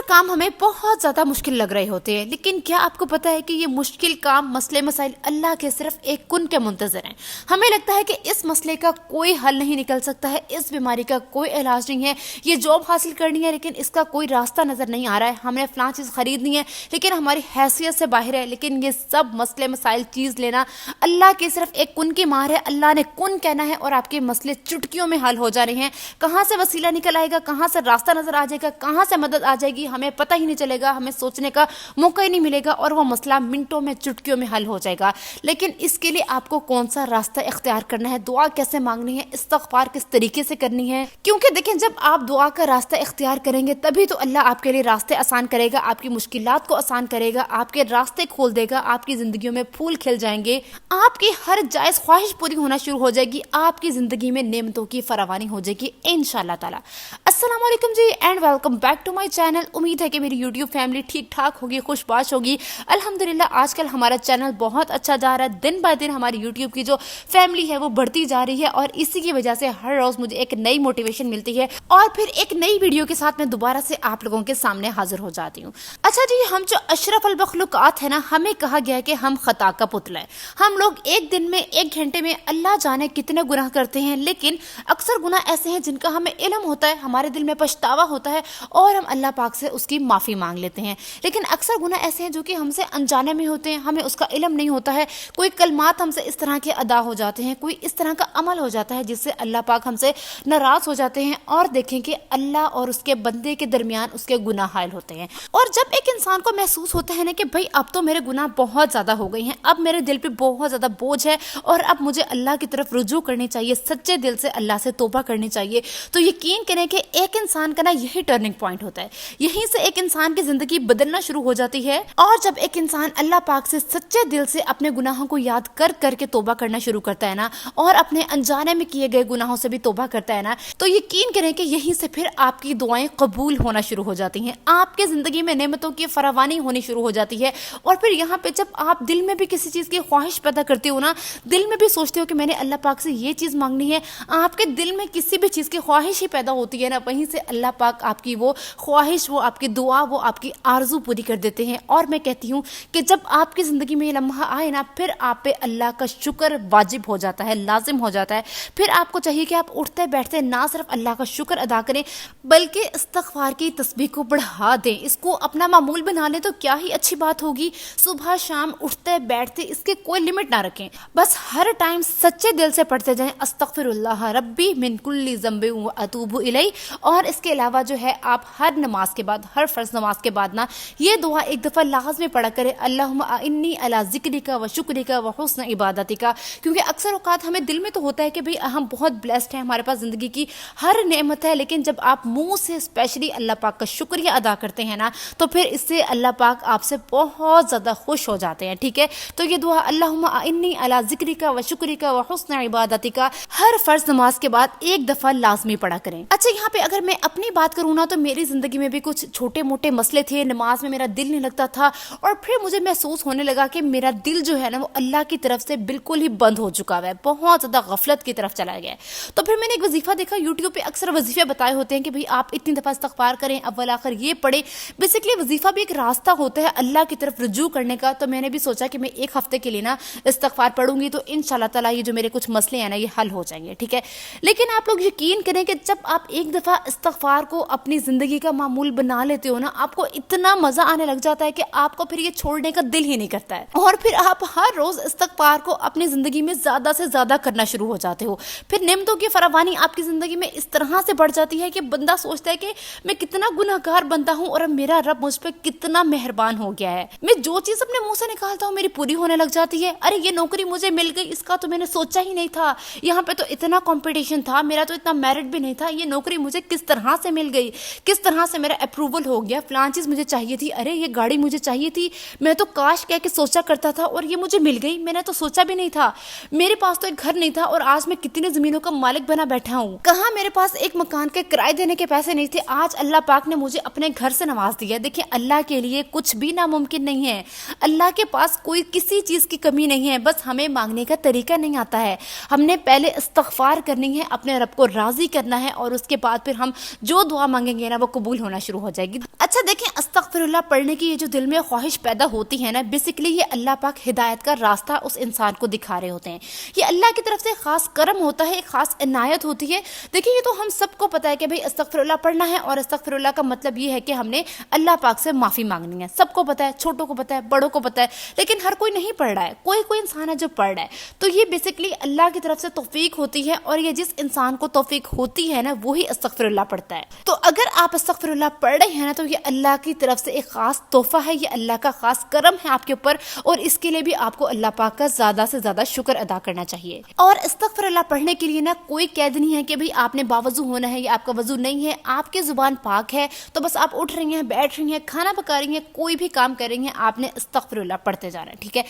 کام ہمیں بہت زیادہ مشکل لگ رہے ہوتے ہیں، لیکن کیا آپ کو پتا ہے کہ یہ مشکل کام، مسئلے مسائل اللہ کے صرف ایک کن کے منتظر ہیں۔ ہمیں لگتا ہے کہ اس مسئلے کا کوئی حل نہیں نکل سکتا ہے، اس بیماری کا کوئی علاج نہیں ہے، یہ جاب حاصل کرنی ہے لیکن اس کا کوئی راستہ نظر نہیں آ رہا ہے، ہمیں فلاں چیز خریدنی ہے لیکن ہماری حیثیت سے باہر ہے۔ لیکن یہ سب مسئلے مسائل چیز لینا اللہ کے صرف ایک کن کی مار ہے۔ اللہ نے کن کہنا ہے اور آپ کے مسئلے چٹکیوں میں حل ہو جا رہے ہیں۔ کہاں سے وسیلہ نکل آئے گا، کہاں سے راستہ نظر آ جائے گا، کہاں سے مدد آ جائے گی، ہمیں پتہ ہی نہیں چلے گا، ہمیں سوچنے کا موقع ہی نہیں ملے گا اور وہ مسئلہ منٹوں میں، چٹکیوں میں حل ہو جائے گا۔ لیکن اس کے لیے آپ کو کون سا راستہ اختیار کرنا ہے، دعا کیسے مانگنی ہے، استغفار کس طریقے سے کرنی ہے، کیونکہ دیکھیں جب آپ دعا کا راستہ اختیار کریں گے تبھی تو اللہ آپ کے لیے راستے آسان کرے گا، آپ کی مشکلات کو آسان کرے گا، آپ کے راستے کھول دے گا، آپ کی زندگیوں میں پھول کھل جائیں گے، آپ کی ہر جائز خواہش پوری ہونا شروع ہو جائے گی، آپ کی زندگی میں نعمتوں کی فراوانی ہو جائے گی انشاءاللہ تعالی۔ السلام علیکم جی and welcome back to my channel. امید ہے کہ میری یوٹیوب فیملی ٹھیک ٹھاک ہوگی، خوش باش ہوگی۔ الحمدللہ آج کل ہمارا چینل بہت اچھا جا رہا ہے، دن بہ دن ہماری یوٹیوب کی جو فیملی ہے وہ بڑھتی جا رہی ہے اور اسی کی وجہ سے ہر روز مجھے ایک نئی موٹیویشن ملتی ہے اور پھر ایک نئی ویڈیو کے ساتھ میں دوبارہ سے آپ لوگوں کے سامنے حاضر ہو جاتی ہوں۔ اچھا جی، ہم جو اشرف المخلوقات ہیں نا، ہمیں کہا گیا ہے کہ ہم خطا کا پتلا ہے۔ ہم لوگ ایک دن میں، ایک گھنٹے میں اللہ جانے کتنے گناہ کرتے ہیں، لیکن اکثر گناہ ایسے ہیں جن کا ہمیں علم ہوتا ہے، ہمارے دل میں پچھتاوا ہوتا ہے اور ہم اللہ پاک سے اس کی معافی مانگ لیتے ہیں، لیکن اکثر گناہ ایسے ہیں جو کہ ہم سے انجانے میں ہوتے ہیں، ہمیں اس کا علم نہیں ہوتا ہے، کوئی کلمات ہم سے اس طرح کے ادا ہو جاتے ہیں، کوئی اس طرح کا عمل ہو جاتا ہے جس سے اللہ پاک ہم سے ناراض ہو جاتے ہیں اور دیکھیں کہ اللہ اور اس کے بندے کے درمیان اس کے گناہ حائل ہوتے ہیں۔ اور جب ایک انسان کو محسوس ہوتا ہے نا کہ بھائی اب تو میرے گناہ بہت زیادہ ہو گئی ہیں، اب میرے دل پہ بہت زیادہ بوجھ ہے اور اب مجھے اللہ کی طرف رجوع کرنی چاہیے، سچے دل سے اللہ سے توبہ کرنی چاہیے، تو یقین کریں کہ ایک انسان کا نا یہی ٹرننگ پوائنٹ ہوتا ہے، یہیں سے ایک انسان کی زندگی بدلنا شروع ہو جاتی ہے۔ اور جب ایک انسان اللہ پاک سے سچے دل سے اپنے گناہوں کو یاد کر کر کے توبہ کرنا شروع کرتا ہے نا، اور اپنے انجانے میں کیے گئے گناہوں سے بھی توبہ کرتا ہے نا، تو یقین کریں کہ یہیں سے پھر آپ کی دعائیں قبول ہونا شروع ہو جاتی ہیں، آپ کے زندگی میں نعمتوں کی فراوانی ہونی شروع ہو جاتی ہے۔ اور پھر یہاں پہ جب آپ دل میں بھی کسی چیز کی خواہش پیدا کرتے ہو نا، دل میں بھی سوچتے ہو کہ میں نے اللہ پاک سے یہ چیز مانگنی ہے، آپ کے دل میں کسی بھی چیز کی خواہش ہی پیدا ہوتی ہے نا، وہیں سے اللہ پاک آپ کی وہ خواہش، وہ آپ کی دعا، وہ آپ کی آرزو پوری کر دیتے ہیں۔ اور میں کہتی ہوں کہ جب آپ کی زندگی میں یہ لمحہ آئے نا، پھر آپ پہ اللہ کا شکر واجب ہو جاتا ہے، لازم ہو جاتا ہے۔ پھر آپ کو چاہیے کہ آپ اٹھتے بیٹھتے نہ صرف اللہ کا شکر ادا کریں بلکہ استغفار کی تسبیح کو بڑھا دیں، اس کو اپنا معمول بنا لیں تو کیا ہی اچھی بات ہوگی۔ صبح شام اٹھتے بیٹھتے اس کے کوئی لمٹ نہ رکھیں، بس ہر ٹائم سچے دل سے پڑھتے جائیں استغفر اللہ ربی من کل ذنب واتوب الیہ۔ اور اس کے علاوہ جو ہے آپ ہر نماز کے بعد، ہر فرض نماز کے بعد نا یہ دعا ایک دفعہ لازمی پڑھا کرے، اللہم اعنی علی ذکرک و شکرک و حسن عبادتک، کیونکہ اکثر اوقات ہمیں دل میں تو ہوتا ہے کہ بھئی ہم بہت بلیسڈ ہیں، ہمارے پاس زندگی کی ہر نعمت ہے، لیکن جب آپ منہ سے اسپیشلی اللہ پاک کا شکریہ ادا کرتے ہیں نا، تو پھر اس سے اللہ پاک آپ سے بہت زیادہ خوش ہو جاتے ہیں، ٹھیک ہے۔ تو یہ دعا اللہم اعنی علی ذکرک و شکرک و حسن عبادتک ہر فرض نماز کے بعد ایک دفعہ لازمی پڑھا کریں۔ اچھا، یہاں پہ اگر میں اپنی بات کروں نا، تو میری زندگی میں بھی کچھ چھوٹے موٹے مسئلے تھے، نماز میں میرا دل نہیں لگتا تھا اور پھر مجھے محسوس ہونے لگا کہ میرا دل جو ہے نا وہ اللہ کی طرف سے بالکل ہی بند ہو چکا ہے، بہت زیادہ غفلت کی طرف چلا گیا ہے۔ تو پھر میں نے ایک وظیفہ دیکھا یوٹیوب پہ، اکثر وظیفے بتائے ہوتے ہیں کہ بھئی آپ اتنی دفعہ استغفار کریں، اول آخر یہ پڑھیں، بیسکلی وظیفہ بھی ایک راستہ ہوتا ہے اللہ کی طرف رجوع کرنے کا۔ تو میں نے بھی سوچا کہ میں ایک ہفتے کے لیے نا استغفار پڑھوں گی تو انشاءاللہ تعالی یہ جو میرے کچھ مسئلے ہیں نا یہ حل ہو جائیں گے، ٹھیک ہے۔ لیکن آپ لوگ یقین کریں کہ جب آپ ایک دفعہ استغفار کو اپنی زندگی کا معمول بنا لیتے ہو نا، آپ کو اتنا مزہ آنے لگ جاتا ہے کہ آپ کو پھر یہ چھوڑنے کا دل ہی نہیں کرتا ہے، اور پھر آپ ہر روز استغفار کو اپنی زندگی میں زیادہ سے زیادہ کرنا شروع ہو جاتے ہو۔ پھر نعمتوں کی فراوانی آپ کی زندگی میں اس طرح سے بڑھ جاتی ہے کہ بندہ سوچتا ہے کہ میں کتنا گناہگار بنتا ہوں اور اب میرا رب مجھ پہ کتنا مہربان ہو گیا ہے، میں جو چیز اپنے منہ سے نکالتا ہوں میری پوری ہونے لگ جاتی ہے، ارے یہ نوکری مجھے مل گئی، اس کا تو میں نے سوچا ہی نہیں تھا، یہاں پہ تو اتنا کمپٹیشن تھا، میرا تو اتنا میرٹ بھی نہیں تھا، یہ نوکری مجھے کس طرح سے مل گئی، کس طرح سے میرا اپروول ہو گیا، فلان چیز مجھے چاہیے تھی، ارے یہ گاڑی مجھے چاہیے تھی، میں تو کاش کہہ کے سوچا کرتا تھا اور یہ مجھے مل گئی، میں نے تو سوچا بھی نہیں تھا، میرے پاس تو ایک گھر نہیں تھا اور آج میں کتنی زمینوں کا مالک بنا بیٹھا ہوں، کہاں میرے پاس ایک مکان کے کرائے دینے کے پیسے نہیں تھے، آج اللہ پاک نے مجھے اپنے گھر سے نواز دیا۔ دیکھیں اللہ کے لیے کچھ بھی ناممکن نہیں ہے، اللہ کے پاس کوئی کسی چیز کی کمی نہیں ہے، بس ہمیں مانگنے کا طریقہ نہیں آتا ہے۔ ہم نے پہلے استغفار کرنی ہے، اپنے رب کو راضی کرنا ہے اور اس کے بعد پھر ہم جو دعا مانگیں گے نا وہ قبول ہونا شروع ہو جائے گی۔ اچھا دیکھیں، استغفراللہ پڑھنے کی یہ جو دل میں خواہش پیدا ہوتی ہے نا، بیسیکلی یہ اللہ پاک ہدایت کا راستہ اس انسان کو دکھا رہے ہوتے ہیں۔ یہ اللہ کی طرف سے خاص کرم ہوتا ہے، ایک خاص عنایت ہوتی ہے۔ دیکھیں، یہ تو ہم سب کو پتہ ہے کہ بھئی استغفراللہ پڑھنا ہے، اور استغفراللہ کا مطلب یہ ہے کہ ہم نے اللہ پاک سے معافی مانگنی ہے۔ سب کو پتہ ہے، چھوٹوں کو پتہ ہے، بڑوں کو پتہ ہے، لیکن ہر کوئی نہیں پڑھ رہا ہے، کوئی انسان ہے جو پڑھ رہا ہے۔ تو یہ بیسیکلی اللہ کی طرف سے توفیق ہوتی ہے، اور یہ جس انسان کو توفیق ہوتی ہے نا، وہی استغفراللہ پڑھتا ہے۔ تو اگر آپ استغفراللہ پڑھ رہے ہیں نا، تو یہ اللہ کی طرف سے ایک خاص تحفہ ہے، یہ اللہ کا خاص کرم ہے آپ کے اوپر، اور اس کے لیے بھی آپ کو اللہ پاک کا زیادہ سے زیادہ شکر ادا کرنا چاہیے۔ اور استغفراللہ پڑھنے کے لیے نا کوئی قید نہیں ہے کہ بھئی آپ نے باوضو ہونا ہے یا آپ کا وضو نہیں ہے، آپ کی زبان پاک ہے تو بس آپ اٹھ رہی ہیں، بیٹھ رہی ہیں، کھانا پکا رہی ہیں، کوئی بھی کام کر رہی ہیں، آپ نے استغفراللہ پڑھتے جانا ہے، ٹھیک ہے۔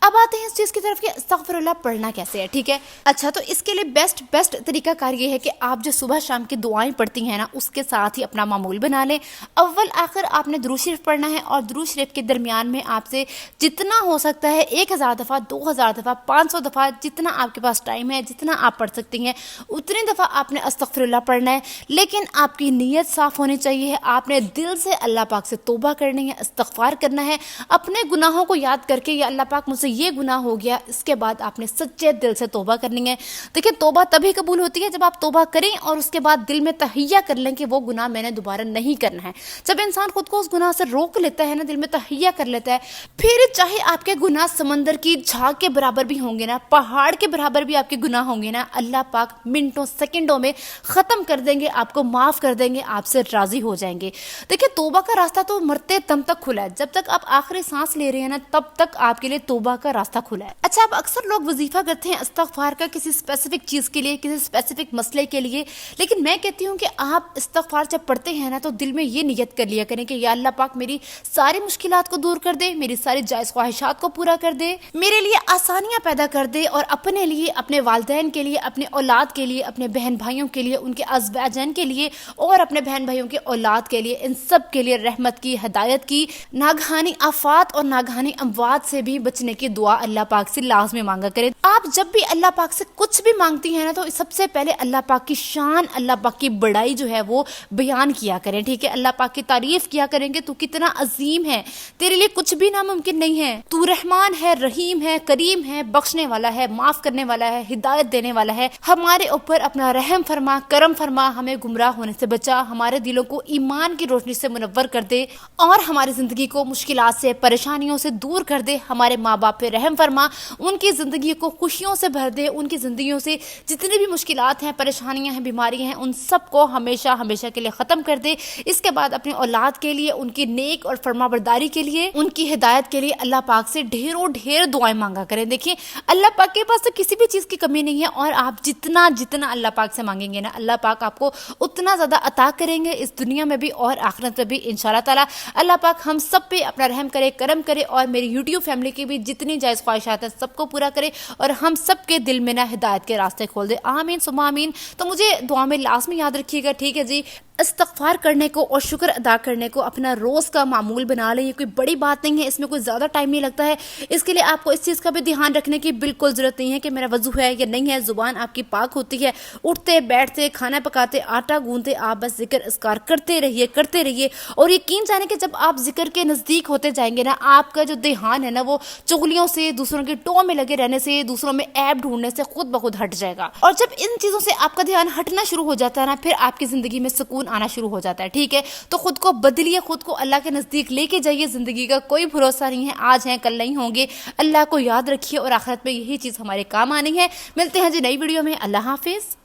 اب آتے ہیں اس چیز کی طرف کہ استغفراللہ پڑھنا کیسے ہے، ٹھیک ہے۔ اچھا، تو اس کے لیے بیسٹ طریقہ کار یہ ہے کہ آپ جو صبح شام کی دعائیں پڑھتی ہیں نا، اس کے ساتھ ہی اپنا معمول بنا لیں۔ اول آخر آپ نے درود شریف پڑھنا ہے، اور درود شریف کے درمیان میں آپ سے جتنا ہو سکتا ہے 1000 دفعہ، 2000 دفعہ، 500 دفعہ، جتنا آپ کے پاس ٹائم ہے، جتنا آپ پڑھ سکتی ہیں، اتنی دفعہ آپ نے استغفراللہ پڑھنا ہے۔ لیکن آپ کی نیت صاف ہونی چاہیے، آپ نے دل سے اللہ پاک سے توبہ کرنی ہے، استغفار کرنا ہے، اپنے گناہوں کو یاد کر کے، یا اللہ پاک مجھ سے یہ گناہ ہو گیا، اس کے بعد آپ نے سچے دل سے توبہ کرنی ہے۔ دیکھیں، توبہ تبھی قبول ہوتی ہے جب آپ توبہ کریں اور اس کے بعد دل میں تہیہ کر لیں کہ وہ گناہ میں نے دوبارہ نہیں کرنا ہے۔ جب انسان خود کو اس گناہ سے روک لیتا ہے نا، دل میں تہیہ کر لیتا ہے، پھر چاہے آپ کے گناہ سمندر کی جھاگ کے برابر بھی ہوں گے نا، پہاڑ کے برابر بھی آپ کے گناہ ہوں گے نا، اللہ پاک منٹوں سیکنڈوں میں ختم کر دیں گے، آپ کو معاف کر دیں گے، آپ سے راضی ہو جائیں گے۔ دیکھیں، توبہ کا راستہ تو مرتے دم تک کھلا ہے، جب تک آپ آخری سانس لے رہے ہیں نا، تب تک آپ کے لیے توبہ کا راستہ کھلا ہے۔ اچھا، اب اکثر لوگ وظیفہ کرتے ہیں استغفار کا کسی اسپیسیفک چیز کے لیے، کسی اسپیسیفک مسئلے کے لیے، لیکن میں کہتی ہوں کہ آپ استغفار جب پڑھتے ہیں نا، تو دل میں یہ نیت کر لیا کریں کہ یا اللہ پاک میری ساری مشکلات کو دور کر دے، میری ساری جائز خواہشات کو پورا کر دے، میرے لیے آسانیاں پیدا کر دے، اور اپنے لیے، اپنے والدین کے لیے، اپنے اولاد کے لیے، اپنے بہن بھائیوں کے لیے، ان کے ازواجین کے لیے، اور اپنے بہن بھائیوں کے اولاد کے لیے، ان سب کے لیے رحمت کی، ہدایت کی، ناگہانی آفات اور ناگہانی اموات سے بھی بچنے کی دعا اللہ پاک سے لازمی مانگا کریں۔ آپ جب بھی اللہ پاک سے کچھ بھی مانگتی ہیں نا، تو سب سے پہلے اللہ پاک کی شان، اللہ پاک کی بڑائی جو ہے وہ بیان کیا کریں، ٹھیک ہے۔ اللہ پاک کی تعریف کیا کریں کہ تو کتنا عظیم ہے، تیرے لیے کچھ بھی ناممکن نہیں ہے، تو رحمان ہے، رحیم ہے، کریم ہے، بخشنے والا ہے، معاف کرنے والا ہے، ہدایت دینے والا ہے، ہمارے اوپر اپنا رحم فرما، کرم فرما، ہمیں گمراہ ہونے سے بچا، ہمارے دلوں کو ایمان کی روشنی سے منور کر دے، اور ہماری زندگی کو مشکلات سے، پریشانیوں سے دور کر دے، ہمارے ماں باپ پہ رحم فرما، ان کی زندگی کو خوشیوں سے بھر دے، ان کی زندگیوں سے جتنی بھی مشکلات ہیں، پریشانیاں ہیں، بیماریاں ہیں، ان سب کو ہمیشہ کے لیے ختم کر دے۔ اس کے بعد اپنے اولاد کے لیے، ان کی نیک اور فرما برداری کے لیے، ان کی ہدایت کے لیے اللہ پاک سے ڈھیروں ڈھیر دعائیں مانگا کریں۔ دیکھیں، اللہ پاک کے پاس تو کسی بھی چیز کی کمی نہیں ہے، اور آپ جتنا اللہ پاک سے مانگیں گے نا، اللہ پاک آپ کو اتنا زیادہ عطا کریں گے، اس دنیا میں بھی اور آخرت میں بھی انشاءاللہ تعالی۔ اللہ پاک ہم سب پہ اپنا رحم کرے، کرم کرے، اور میری یوٹیوب فیملی کی بھی جتنی جائز خواہشات ہیں سب کو پورا کرے، اور ہم سب کے دل میں نا ہدایت کے راستے کھول دے۔ آمین ثم آمین۔ تو مجھے دعا میں لازمی یاد رکھیے گا، ٹھیک ہے جی۔ استغفار کرنے کو اور شکر ادا کرنے کو اپنا روز کا معمول بنا لیں، یہ کوئی بڑی بات نہیں ہے، اس میں کوئی زیادہ ٹائم نہیں لگتا ہے۔ اس کے لیے آپ کو اس چیز کا بھی دھیان رکھنے کی بالکل ضرورت نہیں ہے کہ میرا وضو ہے یا نہیں ہے، زبان آپ کی پاک ہوتی ہے، اٹھتے بیٹھتے، کھانا پکاتے، آٹا گوندتے، آپ بس ذکر اذکار کرتے رہیے، اور یقین جانے کہ جب آپ ذکر کے نزدیک ہوتے جائیں گے نا، آپ کا جو دھیان ہے نا، وہ چغلیوں سے، دوسروں کے ٹو میں لگے رہنے سے، دوسروں میں عیب ڈھونڈنے سے خود بخود ہٹ جائے گا۔ اور جب ان چیزوں سے آپ کا دھیان ہٹنا شروع ہو جاتا ہے نا، پھر آپ کی زندگی میں سکون آنا شروع ہو جاتا ہے، ٹھیک ہے۔ تو خود کو بدلیے، خود کو اللہ کے نزدیک لے کے جائیے، زندگی کا کوئی بھروسہ نہیں ہے، آج ہیں کل نہیں ہوں گے، اللہ کو یاد رکھیے، اور آخرت میں یہی چیز ہمارے کام آنی ہے۔ ملتے ہیں جی نئی ویڈیو میں، اللہ حافظ۔